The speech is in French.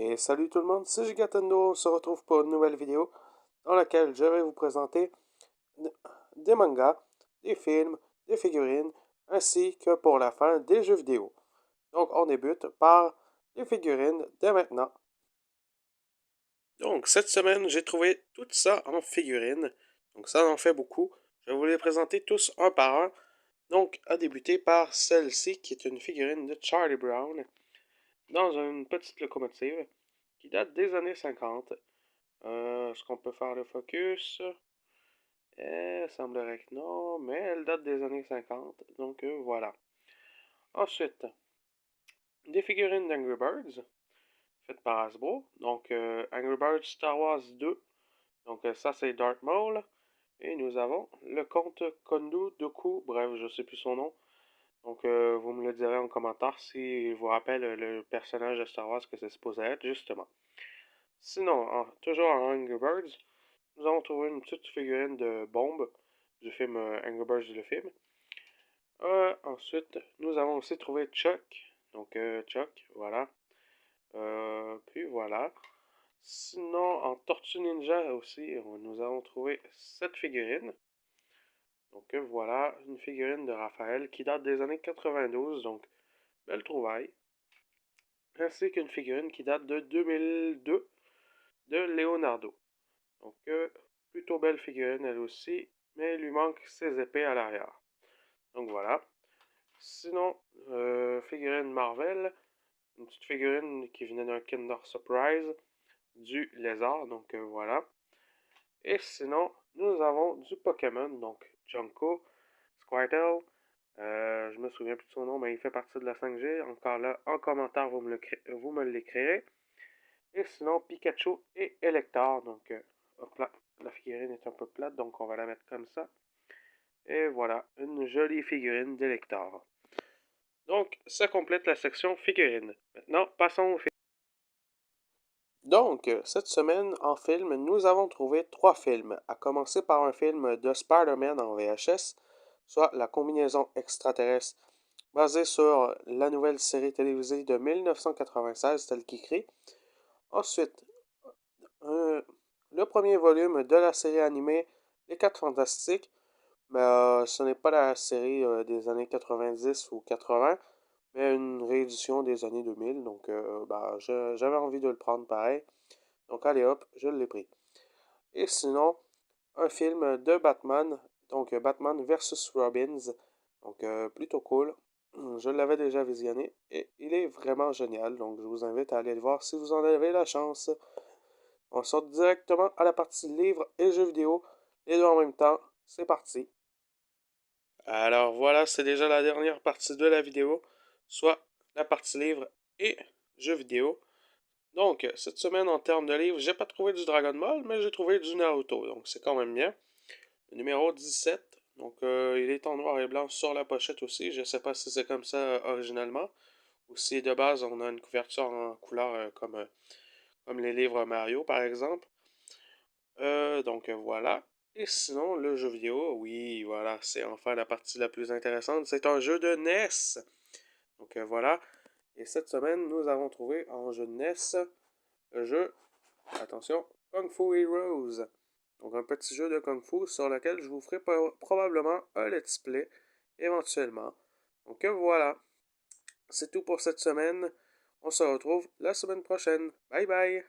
Et salut tout le monde, c'est Gigatendo, on se retrouve pour une nouvelle vidéo dans laquelle je vais vous présenter des mangas, des films, des figurines, ainsi que pour la fin des jeux vidéo. Donc on débute par les figurines dès maintenant. Donc cette semaine, j'ai trouvé tout ça en figurines, donc ça en fait beaucoup. Je vais vous les présenter tous un par un. Donc à débuter par celle-ci qui est une figurine de Charlie Brown dans une petite locomotive qui date des années 50. Est-ce qu'on peut faire le focus? Semblerait que non, mais elle date des années 50. Donc voilà. Ensuite, des figurines d'Angry Birds, faites par Hasbro. Donc Angry Birds Star Wars 2. Donc ça c'est Darth Maul. Et nous avons le comte Kondu Doku, bref, je sais plus son nom. Donc vous me le direz en commentaire si vous rappelle le personnage de Star Wars que c'est supposé être, justement. Sinon, toujours en Angry Birds, nous avons trouvé une petite figurine de bombe du film Angry Birds le film. Ensuite, nous avons aussi trouvé Chuck. Donc Chuck, voilà. Puis voilà. Sinon, en Tortue Ninja aussi, nous avons trouvé cette figurine. Donc voilà, une figurine de Raphaël qui date des années 92, donc belle trouvaille. Ainsi qu'une figurine qui date de 2002 de Leonardo. Donc plutôt belle figurine elle aussi, mais il lui manque ses épées à l'arrière. Donc voilà. Sinon, figurine Marvel, une petite figurine qui venait d'un Kinder Surprise, du lézard, donc voilà. Et sinon, nous avons du Pokémon, donc Junko, Squirtle, je me souviens plus de son nom, mais il fait partie de la 5G. Encore là, en commentaire, vous me l'écrirez. Et sinon, Pikachu et Electar, donc hop là, la figurine est un peu plate, donc on va la mettre comme ça. Et voilà, une jolie figurine d'Electar. Donc, ça complète la section figurines. Maintenant, passons au film. Donc, cette semaine, en film, nous avons trouvé 3 films, à commencer par un film de Spider-Man en VHS, soit la combinaison extraterrestre basée sur la nouvelle série télévisée de 1996, telle qu'écrit. Ensuite, le premier volume de la série animée Les 4 Fantastiques, mais ce n'est pas la série des années 90 ou 80, mais une réédition des années 2000. Donc, j'avais envie de le prendre pareil. Donc, allez hop, je l'ai pris. Et sinon, un film de Batman, donc Batman versus Robins. Donc, plutôt cool. Je l'avais déjà visionné et il est vraiment génial. Donc, je vous invite à aller le voir si vous en avez la chance. On saute directement à la partie livres et jeux vidéo, les deux en même temps. C'est parti. Alors voilà, c'est déjà la dernière partie de la vidéo, soit la partie livres et jeux vidéo. Donc, cette semaine, en termes de livres, j'ai pas trouvé du Dragon Ball, mais j'ai trouvé du Naruto, donc c'est quand même bien. Le numéro 17, donc il est en noir et blanc sur la pochette aussi, je sais pas si c'est comme ça originalement, ou si de base on a une couverture en couleur comme les livres Mario par exemple. Donc voilà. Et sinon, le jeu vidéo, oui, voilà, c'est enfin la partie la plus intéressante. C'est un jeu de NES. Donc voilà. Et cette semaine, nous avons trouvé en jeu de NES le jeu, attention, Kung Fu Heroes. Donc un petit jeu de Kung Fu sur lequel je vous ferai probablement un let's play éventuellement. Donc voilà. C'est tout pour cette semaine. On se retrouve la semaine prochaine. Bye bye!